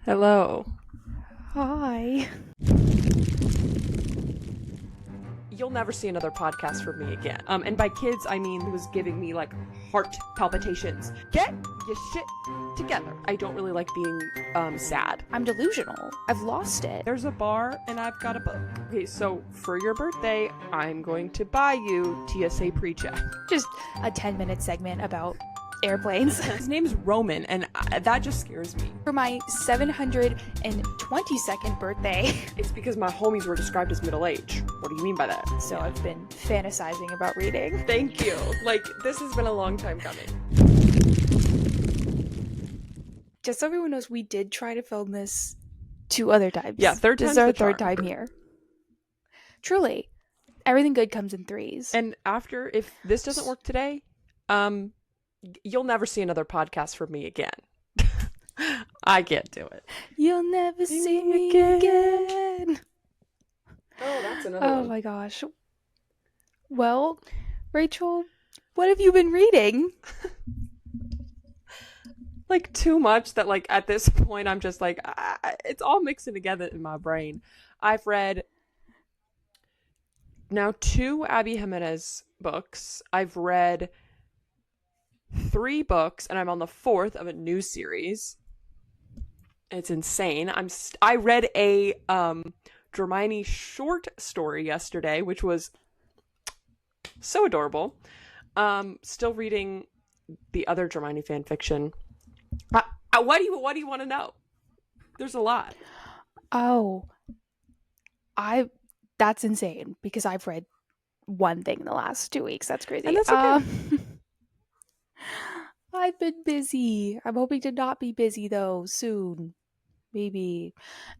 Hello. Hi. You'll never see another podcast from me again. And by kids, I mean it was giving me like heart palpitations. Get your shit together. I don't really like being sad. I'm delusional. I've lost it. There's a bar and I've got a book. Okay, so for your birthday, I'm going to buy you TSA pre-check. Just a 10-minute segment about airplanes. His name's Roman, and that just scares me. For my 722nd birthday. It's because my homies were described as middle-aged. What do you mean by that? So I've been fantasizing about reading. Thank you. Like, this has been a long time coming. Just so everyone knows, we did try to film this 2 other times. Yeah, third This time's is our the third charm. time here. Truly. Everything good comes in threes. And after, if this doesn't work today, you'll never see another podcast from me again. I can't do it. You'll never see me again. Oh, that's another Oh one. my gosh. Well, Rachel, what have you been reading? Like, too much that, like, at this point, I'm just like, it's all mixing together in my brain. I've read now 2 Abby Jimenez books. I've read 3 books, and I'm on the 4th of a new series. It's insane. I read a Hermione short story yesterday, which was so adorable. Still reading the other Hermione fan fiction. What do you want to know? There's a lot. Oh, that's insane because I've read one thing in the last 2 weeks. That's crazy. And that's okay. I've been busy. I'm hoping to not be busy though soon. Maybe.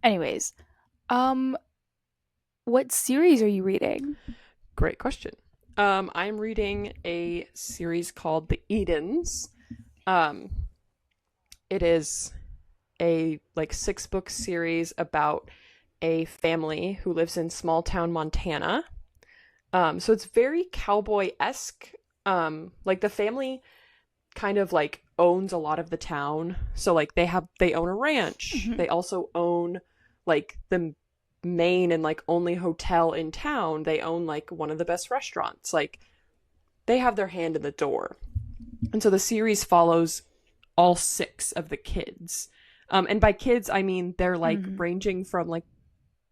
Anyways, what series are you reading? Great question. I'm reading a series called The Edens. It is a 6-book series about a family who lives in small town Montana. So it's very cowboy-esque. Like the family kind of like owns a lot of the town. So like they own a ranch. Mm-hmm. They also own like the main and like only hotel in town. They own like one of the best restaurants. Like they have their hand in the door. And so the series follows all 6 of the kids. And by kids, I mean they're like ranging from like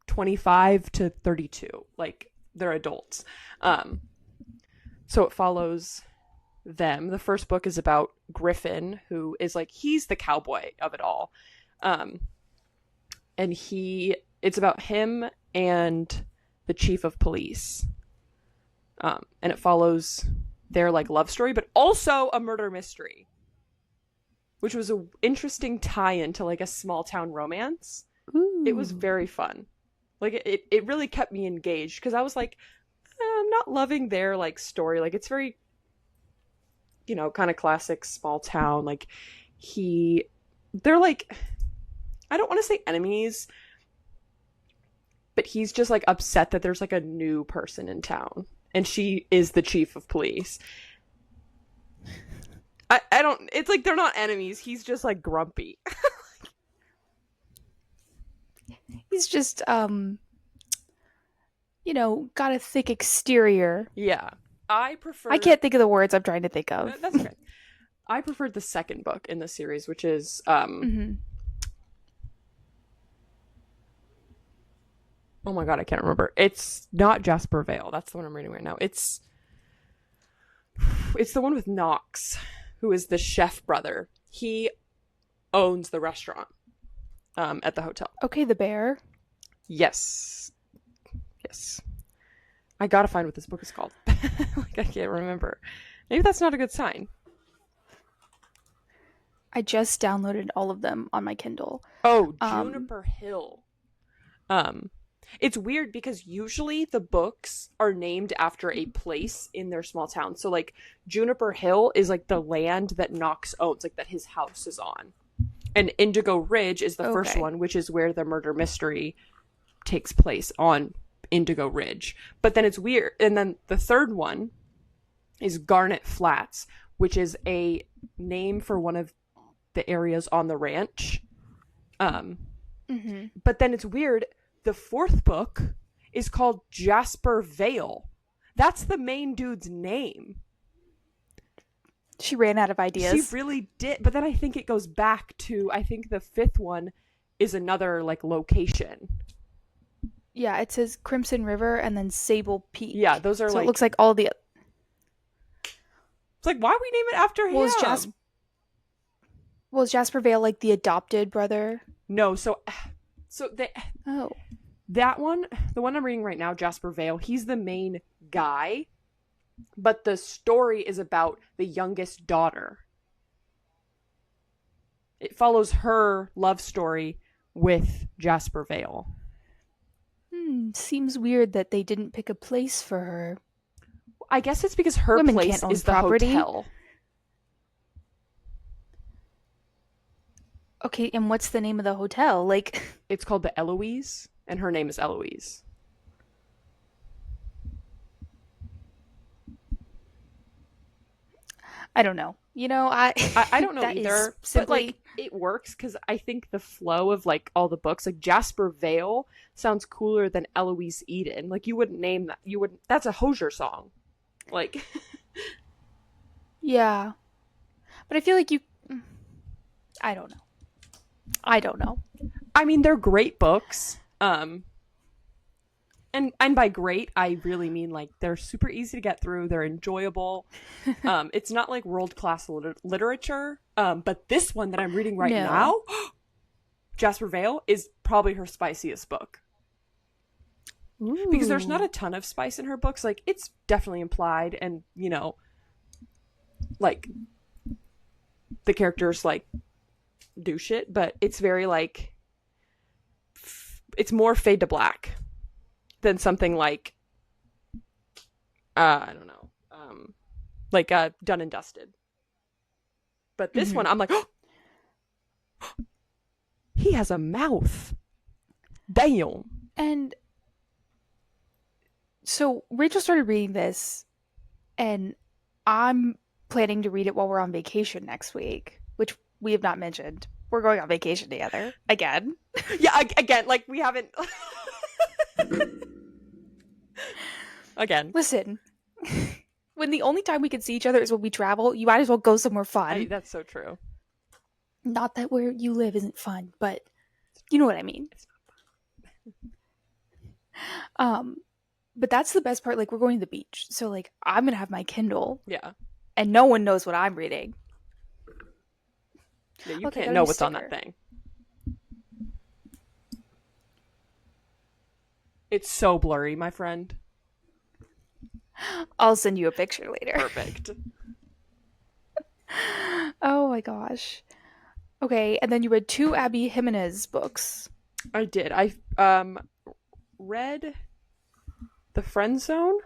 25 to 32. Like they're adults. So it follows them. The first book is about Griffin, who is like, he's the cowboy of it all. And it's about him and the chief of police. And it follows their like love story, but also a murder mystery, which was an interesting tie-in to like a small town romance. Ooh. It was very fun. Like it really kept me engaged because I was like, I'm not loving their like story. Like it's very, kind of classic small town. Like they're like, I don't want to say enemies, but he's just like upset that there's like a new person in town and she is the chief of police. It's like they're not enemies. He's just like grumpy. He's just got a thick exterior. Yeah. I can't think of the words I'm trying to think of. That's okay. I preferred the second book in the series, which is Oh my god, I can't remember. It's not Jasper Vale. That's the one I'm reading right now. It's the one with Knox, who is the chef brother. He owns the restaurant at the hotel. Okay, the bear. Yes. I gotta find what this book is called. Like, I can't remember. Maybe that's not a good sign. I just downloaded all of them on my Kindle. Oh, Juniper Hill. It's weird because usually the books are named after a place in their small town. So like Juniper Hill is like the land that Knox owns, like that his house is on. And Indigo Ridge is the first one, which is where the murder mystery takes place, on Indigo Ridge. But then it's weird. And then the third one is Garnet Flats, which is a name for one of the areas on the ranch. Um, Mm-hmm. but then it's weird. The fourth book is called Jasper Vale. That's the main dude's name. She ran out of She ideas. really did. But then I think it goes back to, I think the fifth one is another like location. Yeah, it says Crimson River and then Sable Yeah, Peak. those are So it like, looks like all the. it's like, why we name it after Well, is him? Jasper Vale like the adopted brother? No, so Oh. that one, the one I'm reading right now, Jasper Vale, he's the main guy, but the story is about the youngest daughter. It follows her love story with Jasper Vale. Seems weird that they didn't pick a place for her. I guess it's because her Women place can't own is the property. hotel. Okay, and what's the name of the hotel? Like, It's called the Eloise, and her name is Eloise. I don't know. You know, I don't know that either, is but simply like it works because I think the flow of like all the books, like Jasper Vale, sounds cooler than Eloise Eden. Like you wouldn't name that. You wouldn't. That's a Hosier song. Like yeah. But I feel like you. I don't know. I don't know. I mean, they're great books. And by great, I really mean like they're super easy to get through. They're enjoyable. It's not like world class literature. But this one that I'm reading right No. now, Jasper Vale, is probably her spiciest book. Because there's not a ton of spice in her books. Like it's definitely implied, and you know, like the characters like do shit, but it's very like it's more fade to black than something like I don't know, like Done and Dusted. But this one, I'm like, oh, he has a mouth. Damn. And so Rachel started reading this, and I'm planning to read it while we're on vacation next week, which we have not mentioned. We're going on vacation together again. Yeah, again, like we haven't. Again. Listen, when the only time we can see each other is when we travel, you might as well go somewhere fun. That's so true. Not that where you live isn't fun, but you know what I mean. But that's the best part. Like we're going to the beach, so like I'm gonna have my Kindle. Yeah. And no one knows what I'm reading. Yeah, you Okay, can't got a know new what's on that sticker. thing. It's so blurry, my friend. I'll send you a picture later. Perfect. Oh my gosh. Okay, and then you read 2 Abby Jimenez books. I did. I read The Friend Zone,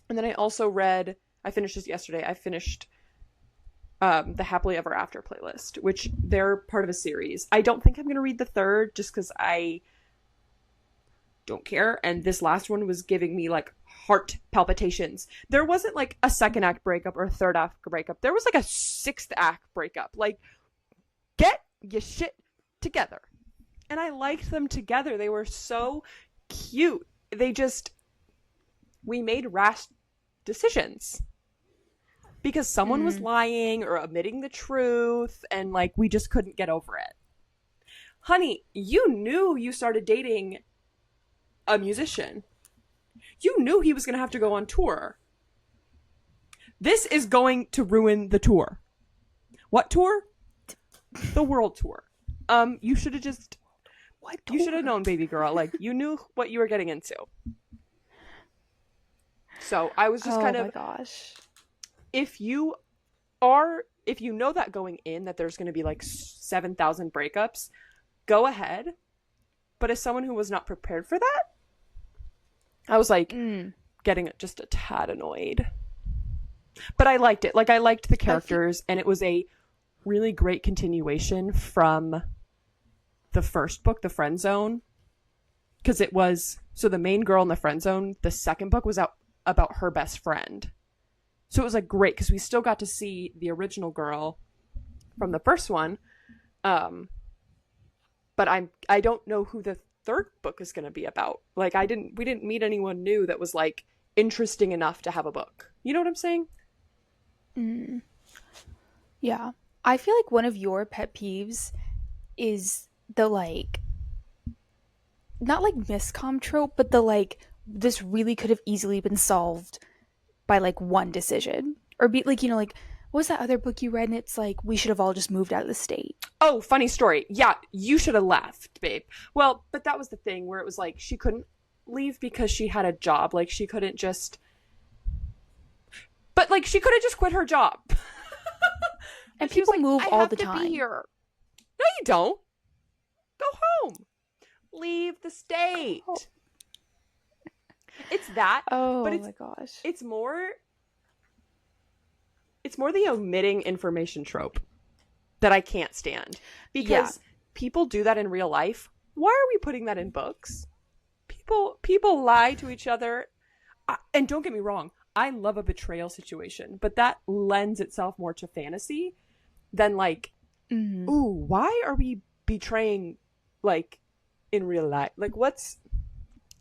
and then I also read. I finished this yesterday. I finished the Happily Ever After playlist, which they're part of a series. I don't think I'm gonna read the third just because I don't care. And this last one was giving me like heart palpitations. There wasn't like a second act breakup or a third act breakup. There was like a sixth act breakup. Like, get your shit together. And I liked them together. They were so cute. We made rash decisions. Because someone was lying or omitting the truth, and like we just couldn't get over it. Honey, you knew you started dating a musician. You knew he was going to have to go on tour. This is going to ruin the tour. What tour? The world tour. You should have just... What You should have tour? known, baby girl. Like, you knew what you were getting into. So, I was just kind Oh of... my gosh. If you know that going in that there's going to be like 7,000 breakups, go ahead. But as someone who was not prepared for that, I was like getting just a tad annoyed. But I liked it. Like I liked the characters, and it was a really great continuation from the first book, The Friend Zone. Because it was, so the main girl in the friend zone, the second book was out about her best friend. So it was like great because we still got to see the original girl from the first one. but I don't know who the third book is going to be about. Like we didn't meet anyone new that was like interesting enough to have a book. You know what I'm saying? Mm, yeah. I feel like one of your pet peeves is the like not like miscom trope, but the like this really could have easily been solved by like one decision. Or be like, like what was that other book you read and it's like we should have all just moved out of the state. Oh, funny story. Yeah, you should have left, babe. Well, but that was the thing where it was like she couldn't leave because she had a job. Like she couldn't just but like she could have just quit her job. And She was people like, move I all have the to time. be here. No, you don't. Go home. Leave the state. Oh, It's that, but oh my gosh. it's more the omitting information trope that I can't stand because Yeah. people do that in real life. Why are we putting that in books? People lie to each other. And don't get me wrong, I love a betrayal situation, but that lends itself more to fantasy than like, Mm-hmm. ooh, why are we betraying like in real life? Like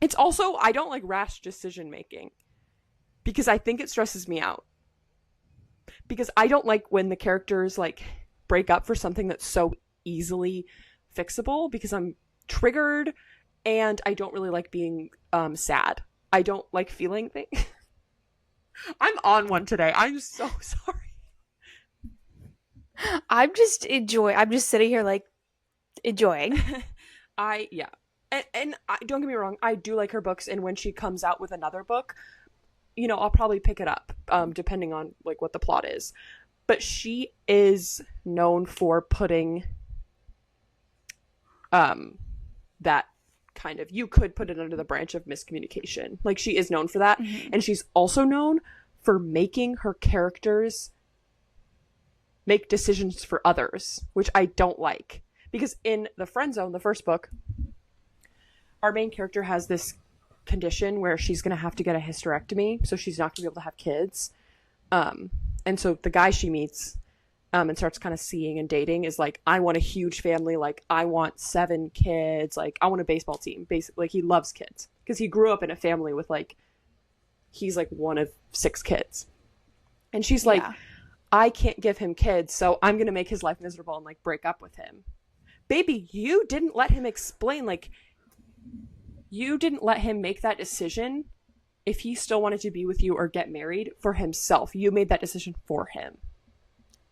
it's also I don't like rash decision making because I think it stresses me out. Because I don't like when the characters like break up for something that's so easily fixable because I'm triggered and I don't really like being sad. I don't like feeling things. I'm on one today. I'm so sorry. I'm just sitting here like enjoying. Yeah. And don't get me wrong, I do like her books and when she comes out with another book, I'll probably pick it up depending on like what the plot is. But she is known for putting that kind of you could put it under the branch of miscommunication. Like she is known for that. Mm-hmm. And she's also known for making her characters make decisions for others, which I don't like. Because in The Friend Zone, the first book, our main character has this condition where she's going to have to get a hysterectomy, so she's not going to be able to have kids. And so the guy she meets and starts kind of seeing and dating is like, I want a huge family. Like, I want 7 kids. Like, I want a baseball team. Basically, like, he loves kids because he grew up in a family with like, he's like one of 6 kids. And she's like, Yeah. I can't give him kids, so I'm going to make his life miserable and like break up with him. Baby, you didn't let him explain, like, you didn't let him make that decision if he still wanted to be with you or get married for himself. You made that decision for him.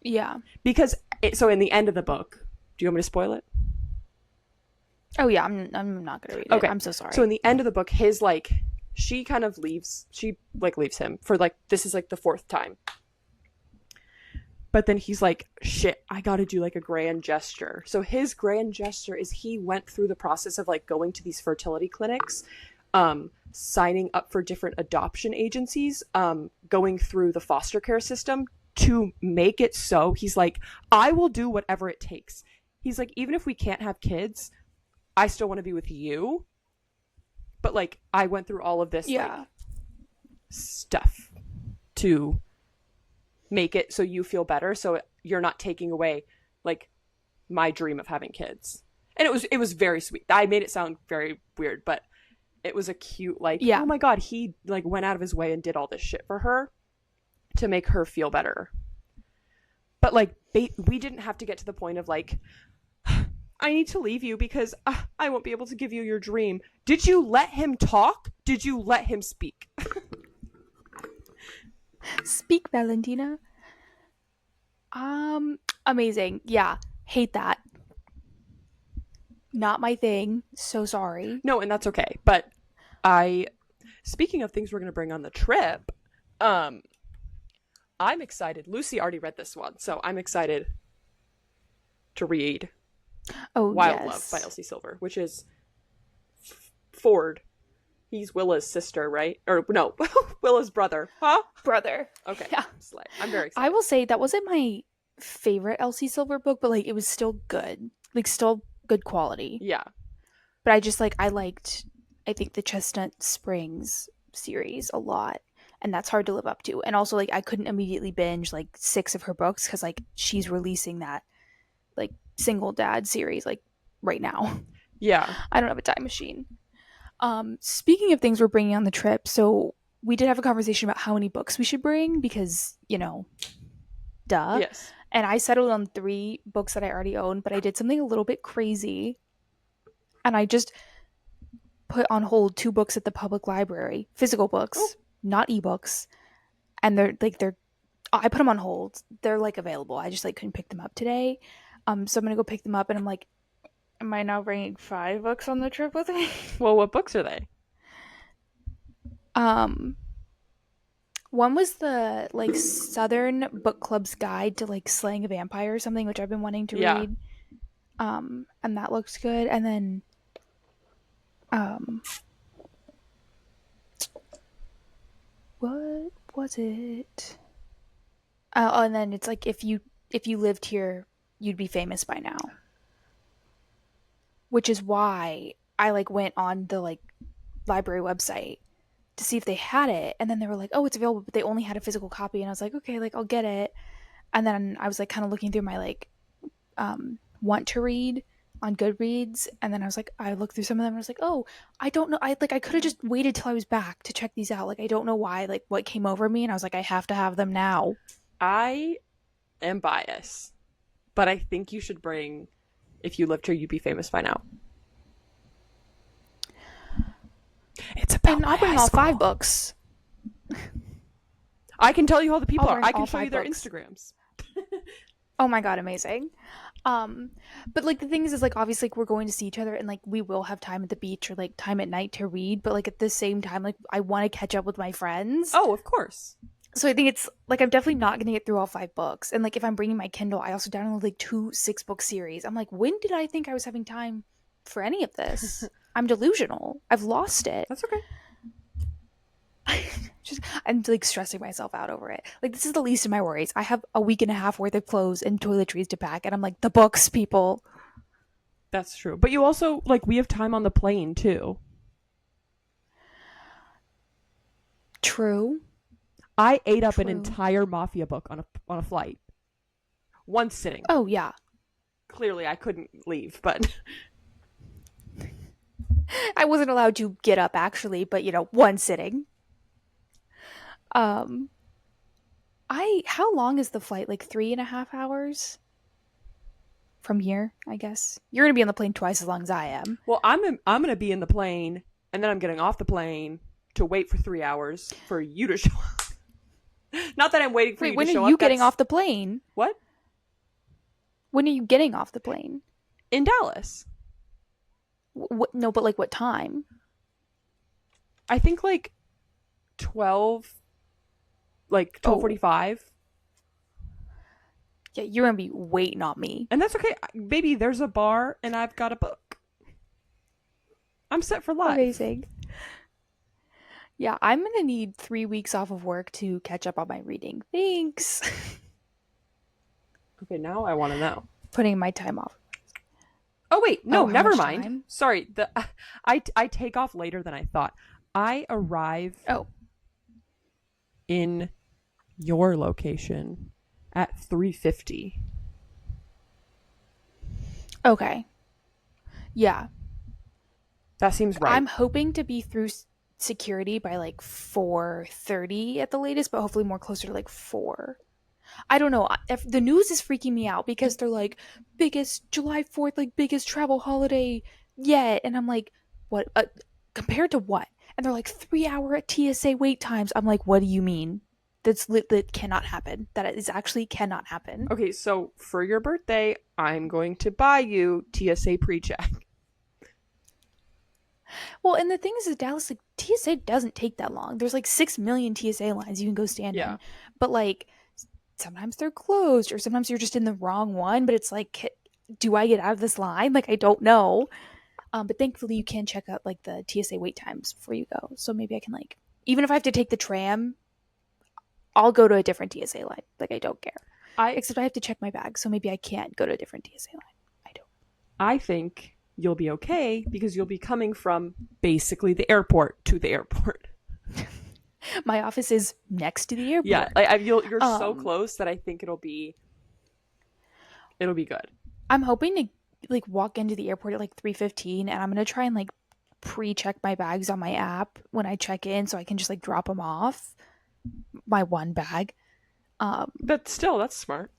Yeah. Because, so in the end of the book, do you want me to spoil it? Oh yeah, I'm not gonna read it. Okay. I'm so sorry. So in the end of the book, his like, she kind of leaves him for like, this is like the 4th time. But then he's like, shit, I gotta do like a grand gesture. So his grand gesture is he went through the process of like going to these fertility clinics, signing up for different adoption agencies, going through the foster care system to make it so he's like, I will do whatever it takes. He's like, even if we can't have kids, I still want to be with you. But like, I went through all of this like, stuff to make it so you feel better, so you're not taking away like my dream of having kids. And it was very sweet. I made it sound very weird, but it was a cute like, oh my god, he like went out of his way and did all this shit for her to make her feel better. But like we didn't have to get to the point of like, I need to leave you because I won't be able to give you your dream. Did you let him talk? Did you let him speak? Speak, Valentina. Amazing. Yeah, hate that. Not my thing. So sorry. No, and that's okay. But speaking of things we're going to bring on the trip, I'm excited. Lucy already read this one, so I'm excited to read Wild Love by Elsie Silver, which is Ford. He's Willa's sister, right? Or no, Willa's brother. Huh? Brother. Okay. Yeah. I'm very excited. I will say that wasn't my favorite Elsie Silver book, but like it was still good. Like still good quality. Yeah. But I liked I think the Chestnut Springs series a lot. And that's hard to live up to. And also like I couldn't immediately binge like 6 of her books because like she's releasing that like single dad series like right now. Yeah. I don't have a time machine. Speaking of things we're bringing on the trip, so we did have a conversation about how many books we should bring because, duh. Yes. And I settled on 3 books that I already own, but I did something a little bit crazy. And I just put on hold 2 books at the public library, physical Oh, books, not ebooks. And they're I put them on hold. They're like available. I just like couldn't pick them up today. So I'm gonna go pick them up, and I'm like, am I now bringing 5 books on the trip with me? well, what books are they? um, One was the like Southern Book Club's Guide to like Slaying a Vampire or something, which I've been wanting to Yeah. read. And that looks good. And then, um, what was it? Oh, and then it's like if you lived here, you'd be famous by now. Which is why I like went on the like library website to see if they had it, and then they were like, "Oh, it's available," but they only had a physical copy, and I was like, "Okay, like I'll get it." And then I was like kind of looking through my like want to read on Goodreads, and then I was like, I looked through some of them, and I was like, "Oh, I don't know. I could have just waited till I was back to check these out. Like I don't know why like what came over me, and I was like, I have to have them now." I am biased, but I think you should bring If You Lived Here, You'd Be Famous by Now. It's about And I'll bring all 5 books. I can tell you how the people I'll are. bring I can all show you 5 their books. Instagrams. Oh my god, amazing. But like the thing is like obviously like we're going to see each other and like we will have time at the beach or like time at night to read, but like at the same time like I want to catch up with my friends. Oh, of course. So I think it's like I'm definitely not going to get through all 5 books. And like if I'm bringing my Kindle, I also downloaded like 2 6-book series. I'm like, when did I think I was having time for any of this? I'm delusional. I've lost it. That's okay. I'm like stressing myself out over it. Like this is the least of my worries. I have a week and a half worth of clothes and toiletries to pack, and I'm like, the books, people. That's true. But you also, like, we have time on the plane, too. True. I ate up an True. entire Mafia book on a flight. One sitting. Oh yeah. Clearly, I couldn't leave, but I wasn't allowed to get up actually, but one sitting. Um, how long is the flight? Like 3.5 hours from here, I guess. You're gonna be on the plane twice as long as I am. well, I'm gonna be in the plane, and then I'm getting off the plane to wait for 3 hours for you to show up. Not that I'm waiting for Wait, you when to show are up. you getting off the plane? What? When are you getting off the plane? In Dallas. No, but like what time? I think like 12, like 12:45. Yeah, you're gonna be waiting on me. And that's okay. Baby, there's a bar and I've got a book. I'm set for life. Amazing. Yeah, I'm gonna need 3 weeks off of work to catch up on my reading. Thanks. Okay, now I want to know. Putting my time off. Oh wait, no, how never much mind. time? Sorry, I take off later than I thought. I arrive Oh, in your location at 3:50. okay. Yeah, That seems right. I'm hoping to be through security by like 4:30 at the latest, but hopefully more closer to like 4. I don't know. If the news is freaking me out because they're like biggest July 4th, like biggest travel holiday yet, and I'm like, what? Compared to what? And they're like 3-hour TSA wait times. I'm like, what do you mean? That cannot happen. That is actually cannot happen. Okay, so for your birthday, I'm going to buy you TSA pre-check. Well, and the thing is Dallas, like TSA doesn't take that long. There's like 6 million TSA lines you can go stand Yeah. in, but like sometimes they're closed, or sometimes you're just in the wrong one. But it's like, do I get out of this line? Like I don't know. But thankfully you can check out like the TSA wait times before you go. So maybe I can like, even if I have to take the tram, I'll go to a different TSA line. Like I don't care. Except I have to check my bag, so maybe I can't go to a different TSA line. I don't. I think you'll be okay because you'll be coming from basically the airport to the airport. My office is next to the airport. Yeah, you're so close that I think it'll be good. I'm hoping to like walk into the airport at like 3:15, and I'm gonna try and like pre-check my bags on my app when I check in so I can just like drop them off, my one bag. Um, But still, that's smart.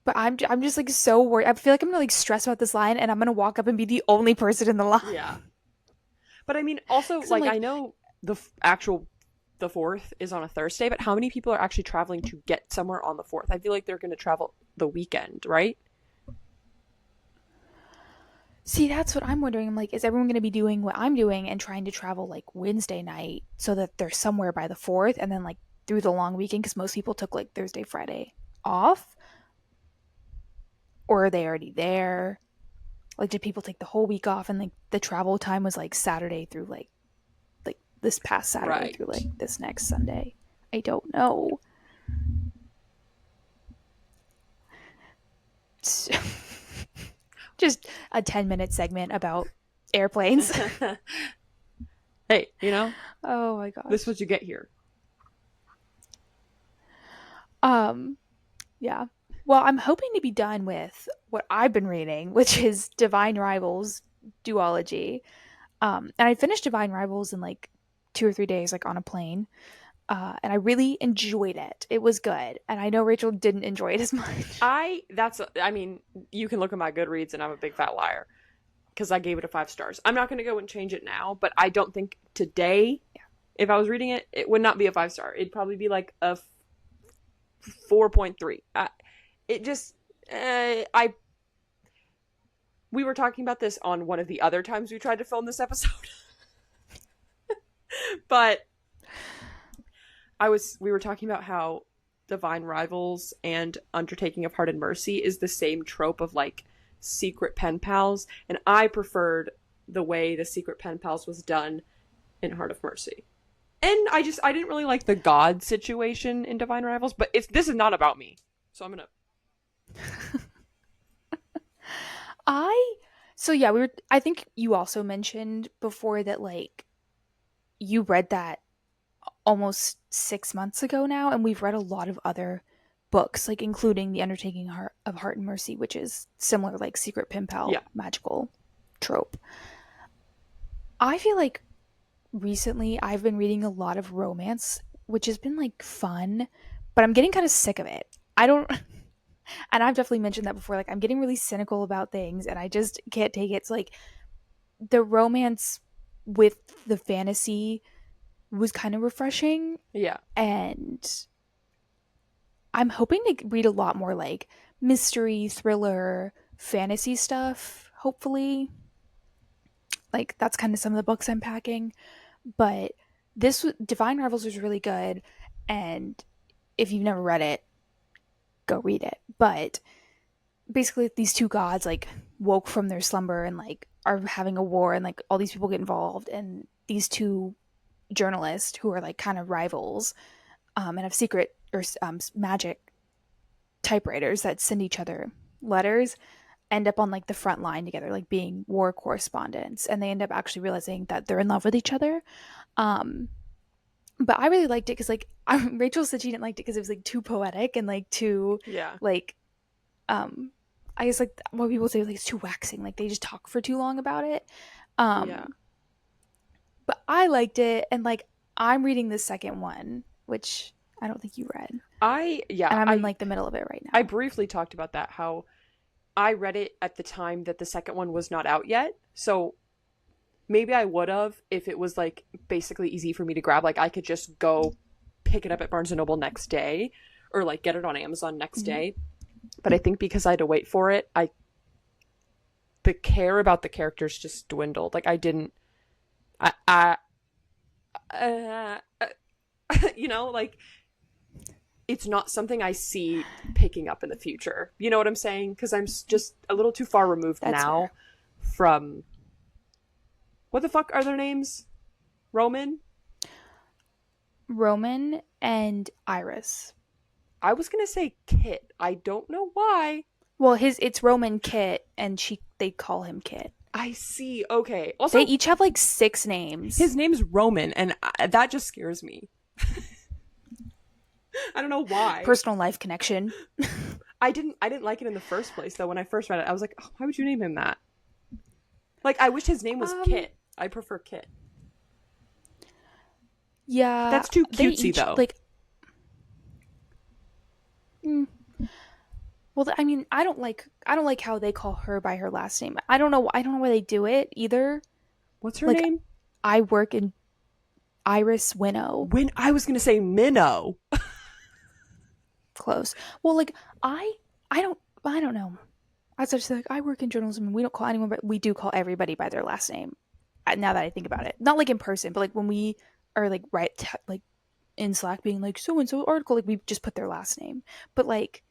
but I'm just like so worried. I feel like I'm gonna like stress about this line, and I'm gonna walk up and be the only person in the line. Yeah. But I mean, also, Because I'm like, I like, know actual the 4th is on a Thursday, but how many people are actually traveling to get somewhere on the 4th? I feel like they're going to travel the weekend, right? see, that's what I'm wondering. I'm like, is everyone gonna be doing what I'm doing and trying to travel like Wednesday night so that they're somewhere by the 4th, and then like through the long weekend? Because most people took like Thursday, Friday off, or are they already there? Like, did people take the whole week off, and like the travel time was like Saturday through like this past Saturday through Right. like this next Sunday? I don't know. Just a 10-minute segment about airplanes. Hey, Oh my this is gosh. what you get here. Um, yeah. Well, I'm hoping to be done with what I've been reading, which is Divine Rivals duology. And I finished Divine Rivals in like 2 or 3 days, like on a plane. And I really enjoyed it. It was good, and I know Rachel didn't enjoy it as much. I mean, you can look at my Goodreads and I'm a big fat liar because I gave it a 5 stars. I'm not going to go and change it now, but I don't think today, if I was reading it, it would not be a 5 star. It'd probably be like a 4.3. It just, we were talking about this on one of the other times we tried to film this episode, but we were talking about how Divine Rivals and Undertaking of Heart and Mercy is the same trope of like secret pen pals, and I preferred the way the secret pen pals was done in Heart of Mercy. And I didn't really like the god situation in Divine Rivals, but if this is not about me, so I'm gonna. I so yeah, we were I think you also mentioned before that like you read that almost 6 months ago now, and we've read a lot of other books, like including The Undertaking of Heart and Mercy, which is similar, like secret pen pal Yeah, magical trope. I feel like recently I've been reading a lot of romance, which has been like fun, but I'm getting kind of sick of it. I don't, and I've definitely mentioned that before. Like, I'm getting really cynical about things, and I just can't take it. It's like the romance with the fantasy was kind of refreshing, yeah. and I'm hoping to read a lot more like mystery, thriller, fantasy stuff, hopefully. Like, that's kind of some of the books I'm packing. But Divine Rivals was really good, and if you've never read it, go read it. But basically, these two gods like woke from their slumber and like are having a war, and like all these people get involved, and these two journalists who are like kind of rivals, and have secret or magic typewriters that send each other letters, end up on like the front line together, like being war correspondents, and they end up actually realizing that they're in love with each other. Um, but I really liked it because Rachel said she didn't like it because it was like too poetic and like too Yeah. like um I guess like what people say, like it's too waxing, like they just talk for too long about it. Yeah. Um, but I liked it, and like I'm reading the second one, which I don't think you read, I yeah, and I'm in I like the middle of it right I now. briefly talked about that, how I read it at the time that the second one was not out yet. So maybe I would have if it was like basically easy for me to grab. Like I could just go pick it up at Barnes and Noble next day or like get it on Amazon next Mm-hmm. day. But I think because I had to wait for it, I the care about the characters just dwindled. Like I didn't I like it's not something I see picking up in the future. You know what I'm saying? Because I'm just a little too far removed That's now fair. from what the fuck are their names? Roman? Roman and Iris. I was gonna say Kit. I don't know why. Well, his it's Roman Kit, and she they call him Kit. I see. Okay. They Also, each have like 6 names. his name's Roman, and that just scares me. I don't know why. Personal life connection. I didn't like it in the first place though. When I first read it, I was like, oh, why would you name him that? Like, I wish his name was Um, Kit. I prefer Kit. yeah, That's too they cutesy each though. like. mm, well, I mean, I don't like how they call her by her last name. I don't know why they do it either. What's her Like, name? I work in Iris Winnow. When I was gonna say Minnow. Close. Well, like I I don't know. I was just like, I work in journalism and we don't call anyone, but we do call everybody by their last name. Now that I think about it, not like in person, but like when we are like like in Slack being like so and so article, like we just put their last name. But like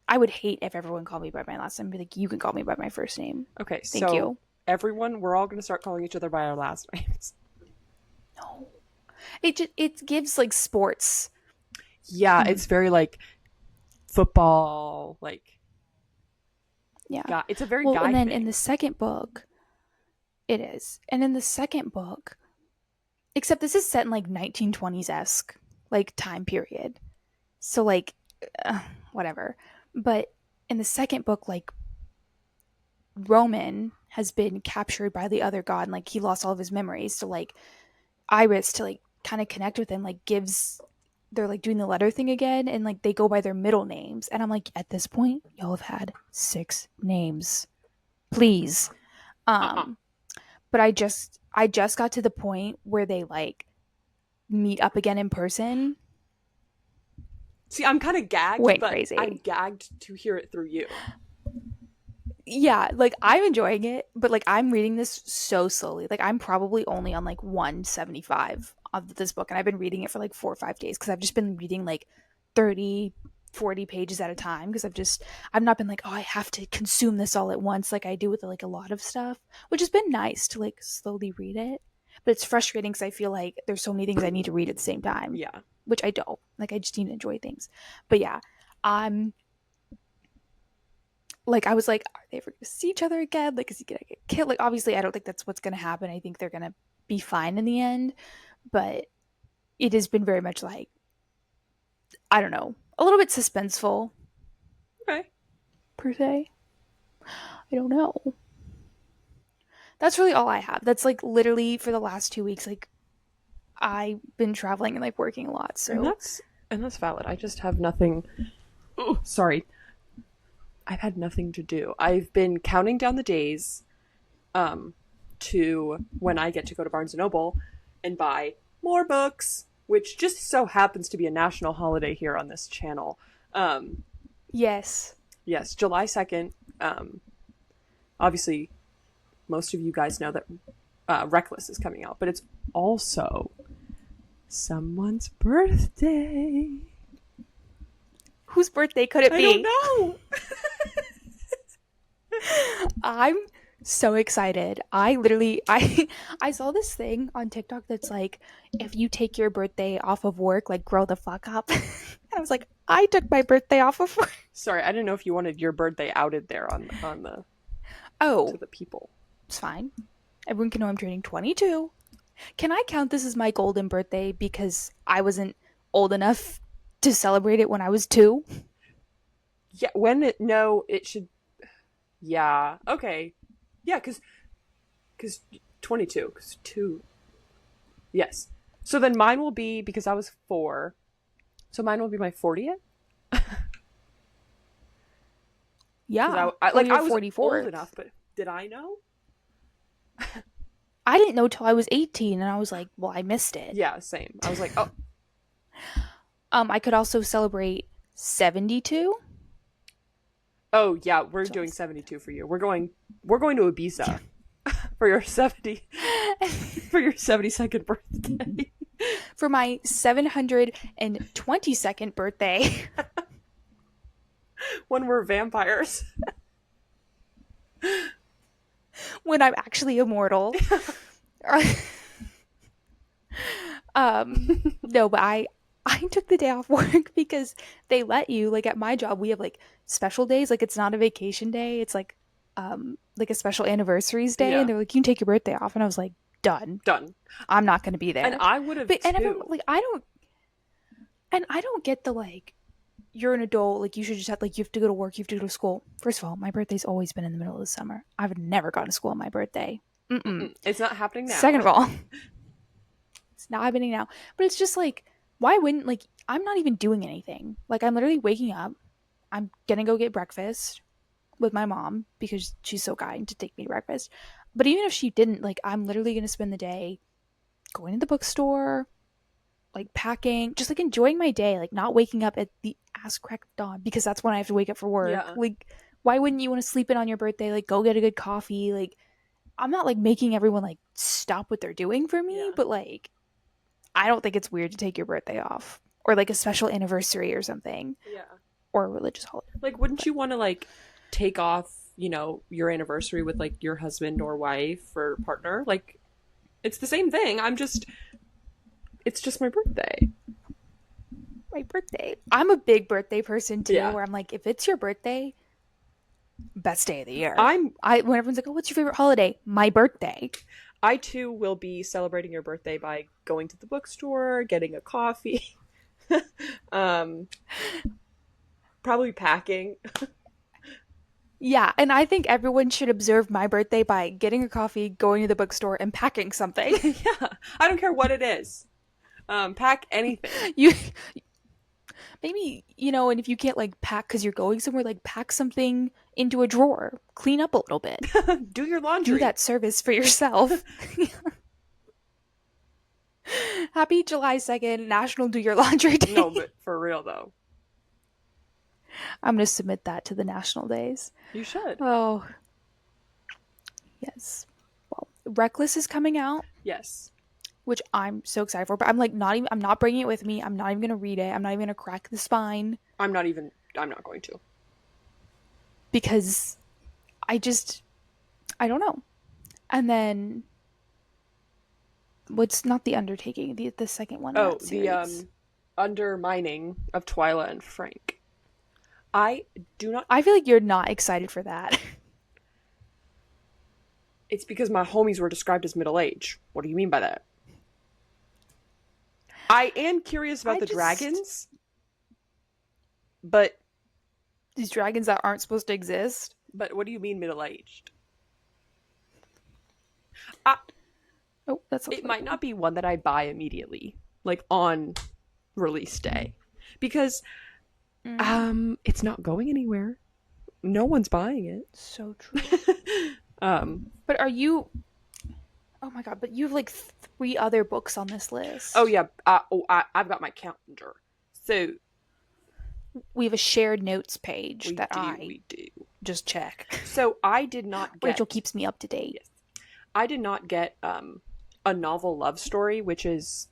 I would hate if everyone called me by my last name. Be like, you can call me by my first name. Okay, Thank so you. everyone, we're all gonna start calling each other by our last names. No, it gives like sports. Yeah, Mm, it's very like football, like yeah. guy. It's a very Well, and guy then in the thing. second book, it is, and in the second book, except this is set in like 1920s esque like time period. So like whatever. But in the second book, like Roman has been captured by the other god and like he lost all of his memories. So like Iris to like kind of connect with him like gives they're like doing the letter thing again and like they go by their middle names. And I'm like, at this point, y'all have had 6 names. Please. Uh-uh. Um, but I just got to the point where they like meet up again in person. See, I'm kind of gagged, Went but I'm crazy. gagged to hear it through you. Yeah, like I'm enjoying it, but like I'm reading this so slowly. Like I'm probably only on like 175 of this book and I've been reading it for like 4 or 5 days cuz I've just been reading like 30, 40 pages at a time because I've not been like, "Oh, I have to consume this all at once" like I do with like a lot of stuff, which has been nice to like slowly read it. But it's frustrating cuz I feel like there's so many things I need to read at the same time, Yeah. which I don't. Like I just need to enjoy things. But yeah, I'm like I was like, are they ever gonna see each other again? Like, is he gonna get killed? Like, obviously, I don't think that's what's gonna happen. I think they're gonna be fine in the end. But it has been very much like I don't know, a little bit suspenseful Okay. per se. I don't know. That's really all I have. That's like literally for the last 2 weeks. Like I've been traveling and like working a lot. And So that's valid. I just have nothing. Oh, sorry. I've had nothing to do. I've been counting down the days to when I get to go to Barnes and Noble and buy more books, which just so happens to be a national holiday here on this channel. Um, yes, yes, July 2nd. Obviously, most of you guys know that Reckless is coming out, but it's also someone's birthday. whose birthday could it I don't be? know. I'm so excited. I literally I saw this thing on TikTok that's like if you take your birthday off of work, like grow the fuck up. And I was like, I took my birthday off of work. Sorry, I didn't know if you wanted your birthday outed there on the to Oh, the people. it's fine. Everyone can know I'm turning 22. Can I count this as my golden birthday because I wasn't old enough to celebrate it when I was 2? Yeah, when it no, it should. Yeah, okay. Yeah, because 22, because two. Yes. So then mine will be because I was 4. So mine will be my 40th. Yeah. Because I Well, like you're I was old 44th. enough, but did I know? I didn't know till I was 18 and I was like, well, I missed it. Yeah, same. I was like, oh, I could also celebrate 72. oh yeah, we're So doing 72 for you. We're going to Ibiza for your 70 for your 72nd birthday. for my 722nd birthday, When we're vampires. when I'm actually immortal. No, but I took the day off work because they let you like at my job we have like special days, like it's not a vacation day, it's like a special anniversaries day, and Yeah, they're like you can take your birthday off, and I was like done. done. I'm not going to be And there. I would have But and everyone too. like I don't get the like you're an adult, like you should just have, like, you have to go to work, you have to go to school. First of all, my birthday's always been in the middle of the summer. I've never gone to school on my birthday. Mm-mm. It's not happening now. Second of all, it's not happening now. But it's just like, why wouldn't, like, I'm not even doing anything. Like, I'm literally waking up. I'm gonna go get breakfast with my mom because she's so kind to take me to breakfast. But even if she didn't, like, I'm literally gonna spend the day going to the bookstore, like packing, just like enjoying my day, like not waking up at the ass crack of dawn because that's when I have to wake up for work. Yeah. Like, why wouldn't you want to sleep in on your birthday? Like, go get a good coffee. Like, I'm not like making everyone like stop what they're doing for me, Yeah. but like, I don't think it's weird to take your birthday off or like a special anniversary or something Yeah. or a religious holiday. Like, wouldn't you want to like take off, you know, your anniversary with like your husband or wife or partner? Like, it's the same thing. It's just my birthday. My birthday. I'm a big birthday person too, Yeah. where I'm like, if it's your birthday, best day of the year. I'm When everyone's like, oh, what's your favorite holiday? My birthday. I too will be celebrating your birthday by going to the bookstore, getting a coffee, probably packing. Yeah, and I think everyone should observe my birthday by getting a coffee, going to the bookstore, and packing something. Yeah, I don't care what it is. Pack anything. You maybe, you know, and if you can't like pack because you're going somewhere, like pack something into a drawer, clean up a little bit, Do your laundry. do that service for yourself. Happy July 2nd, National Do Your Laundry Day. No, but for real though, I'm going to submit that to the national days. you should. Oh, yes. Well, Reckless is coming out, Yes. which I'm so excited for, but I'm like I'm not bringing it with me. I'm not even going to read it. I'm not even going to crack the spine I'm not going to. because I don't know. And then what's not the Undertaking, the second one in Oh, that series. the undermining of Twyla and Frank. I do not. I feel like you're not excited for that. It's because my homies were described as middle age. What do you mean by that? I am curious about the dragons, but These dragons that aren't supposed to exist. what do you mean middle aged? Oh, that's It might not be one that I buy immediately, like on release day, because it's not going anywhere. No one's buying it. so true. Um, But are you? Oh my god! But you have like 3 other books on this list. oh yeah, I've got my calendar. So We have a shared notes page we that do, I we do. just check. So I did not get. Rachel keeps me up to date. Yes. I did not get a novel love story, which is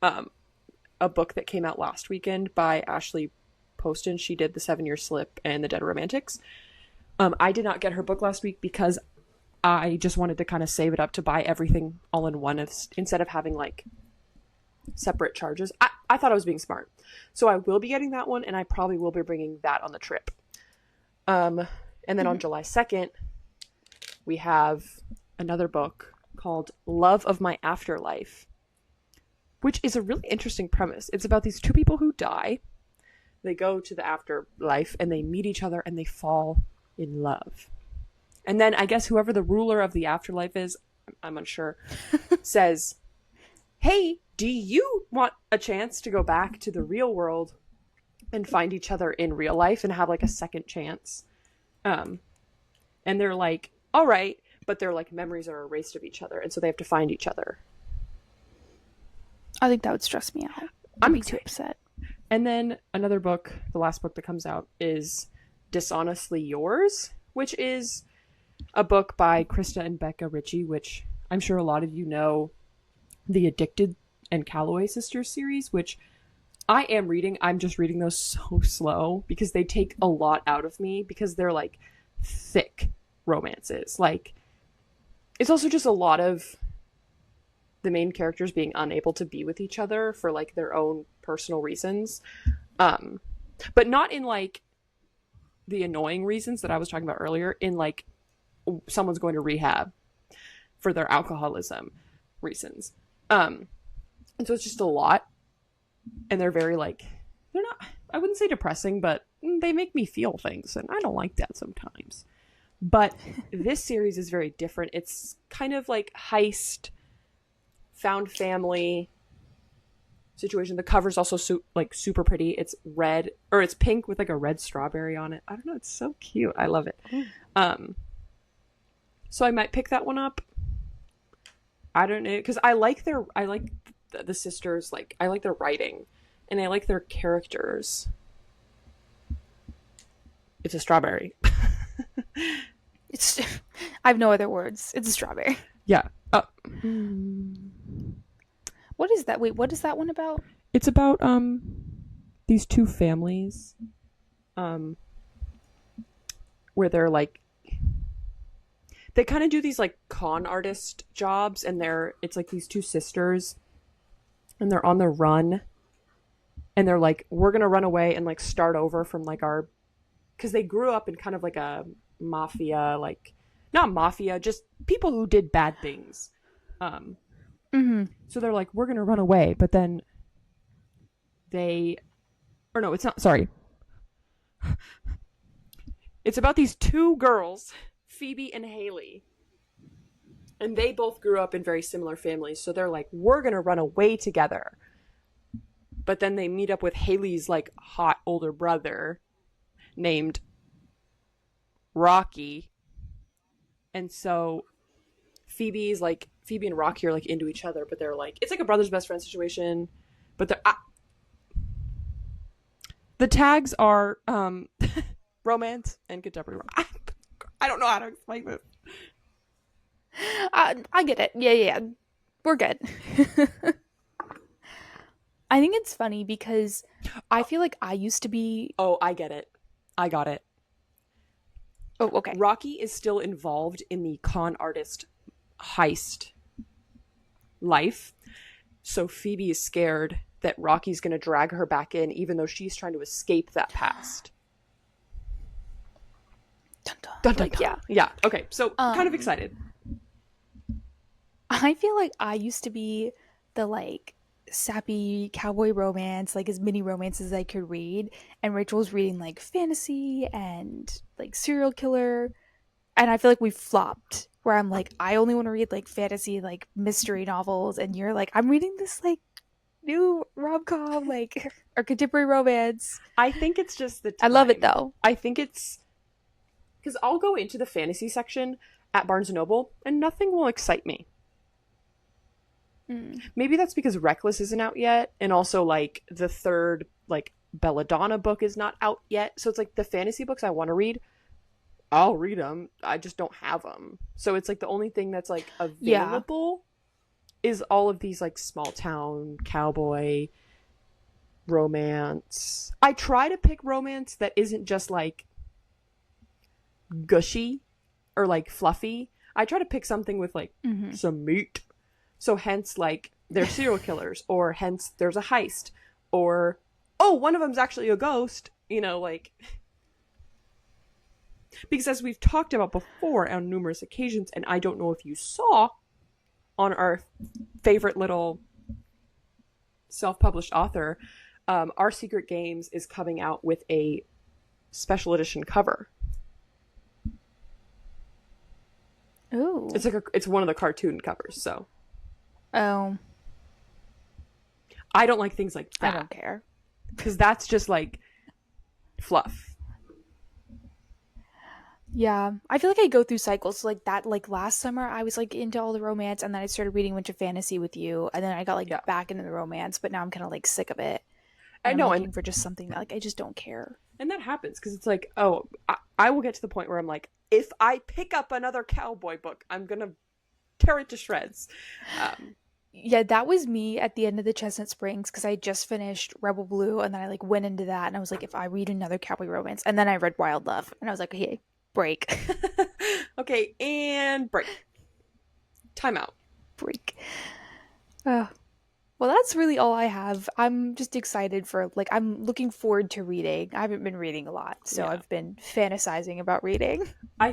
a book that came out last weekend by Ashley Poston. She did The 7-Year Slip and The Dead Romantics. I did not get her book last week because I just wanted to kind of save it up to buy everything all in one instead of having like separate charges. I thought I was being smart. So I will be getting that one, and I probably will be bringing that on the trip. And then on July 2nd, we have another book called Love of My Afterlife, which is a really interesting premise. It's about these 2 people who die. They go to the afterlife and they meet each other and they fall in love. And then I guess whoever the ruler of the afterlife is, I'm unsure, says, hey, do you want a chance to go back to the real world and find each other in real life and have like a second chance? And they're like, all right, but their like memories are erased of each other, and so they have to find each other. I think that would stress me out. I'd be too upset. And then another book, the last book that comes out, is Dishonestly Yours, which is a book by Krista and Becca Ritchie, which I'm sure a lot of you know, the Addicted and Calloway Sisters series, which I am reading. I'm just reading those so slow because they take a lot out of me because they're like thick romances. Like, it's also just a lot of the main characters being unable to be with each other for like their own personal reasons. But not in like the annoying reasons that I was talking about earlier, in like someone's going to rehab for their alcoholism reasons. And so it's just a lot. And they're very like, they're not, I wouldn't say depressing, but they make me feel things, and I don't like that sometimes. But this series is very different. It's kind of like heist, found family situation. The cover's also super pretty. It's red, or it's pink with like a red strawberry on it. I don't know. It's so cute. I love it. So I might pick that one up. I don't know, because I like the sisters. Like, I like their writing, and I like their characters. It's a strawberry. It's I have no other words. It's a strawberry. Yeah. What is that? Wait, what is that one about? It's about these two families where they're like, they kind of do these like con artist jobs, and it's like these two sisters, and they're on the run, and they're like, we're gonna run away and like start over from like because they grew up in kind of like a mafia, like, not mafia, just people who did bad things. So they're like, we're gonna run away, but then it's not, sorry. It's about these two girls, Phoebe and Haley. And they both grew up in very similar families, so they're like, we're gonna run away together. But then they meet up with Haley's like hot older brother named Rocky. And so Phoebe and Rocky are like into each other, but they're like, it's like a brother's best friend situation. But the tags are romance and contemporary. I don't know how to explain this. I get it. Yeah. We're good. I think it's funny because I feel like I used to be... Oh, I get it. I got it. Oh, okay. Rocky is still involved in the con artist heist life. So Phoebe is scared that Rocky's going to drag her back in, even though she's trying to escape that past. Dun, dun. Dun, dun, like, dun. yeah. Yeah. Okay. So kind of excited. I feel like I used to be the like sappy cowboy romance, like as many romances as I could read, and Rachel was reading like fantasy and like serial killer, and I feel like we flopped where I'm like, I only want to read like fantasy, like mystery novels, and you're like, I'm reading this like new rom-com, like, or contemporary romance. I think it's just the I time. love it though. I think it's because I'll go into the fantasy section at Barnes & Noble and nothing will excite me. Maybe that's because Reckless isn't out yet, and also like the third like Belladonna book is not out yet. So it's like the fantasy books I want to read, I'll read them. I just don't have them. So it's like the only thing that's like available is all of these like small town cowboy romance. I try to pick romance that isn't just like gushy or like fluffy. I try to pick something with like some meat. So hence, like, they're serial killers, or hence there's a heist, or, oh, one of them's actually a ghost, you know, like, because as we've talked about before on numerous occasions, and I don't know if you saw on our favorite little self-published author, Our Secret Games is coming out with a special edition cover. Ooh. It's one of the cartoon covers, so. Oh. I don't like things like that. I don't care. Because that's just like fluff. Yeah. I feel like I go through cycles. So, like that, like last summer, I was like into all the romance, and then I started reading a bunch of fantasy with you, and then I got like back into the romance, but now I'm kind of like sick of it. I know. I'm looking for just something that like I just don't care. And that happens because it's like, oh, I will get to the point where I'm like, if I pick up another cowboy book, I'm going to tear it to shreds. Yeah, that was me at the end of the Chestnut Springs because I just finished Rebel Blue, and then I like went into that, and I was like, if I read another cowboy romance, and then I read Wild Love, and I was like, hey, break. Okay, and break. Time out. Break. Well, that's really all I have. I'm just excited for, like, I'm looking forward to reading. I haven't been reading a lot, so I've been fantasizing about reading. I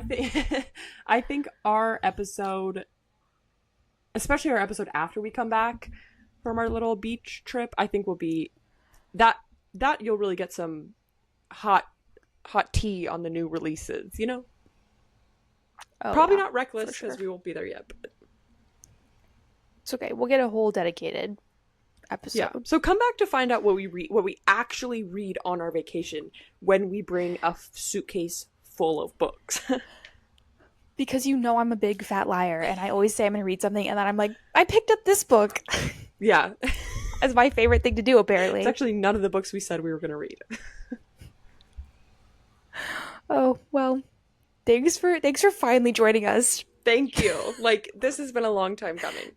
think our episode, especially our episode after we come back from our little beach trip, I think will be that that you'll really get some hot tea on the new releases, you know? Oh Probably yeah, not for Reckless because sure. we won't be there yet. But It's okay. We'll get a whole dedicated yeah. episode. So come back to find out what we read, what we actually read on our vacation when we bring a suitcase full of books. Because you know I'm a big fat liar and I always say I'm going to read something and then I'm like, I picked up this book. Yeah. As my favorite thing to do, It's apparently. actually none of the books we said we were going to read. Oh, well, thanks for finally joining us. Thank you. Like, this has been a long time coming.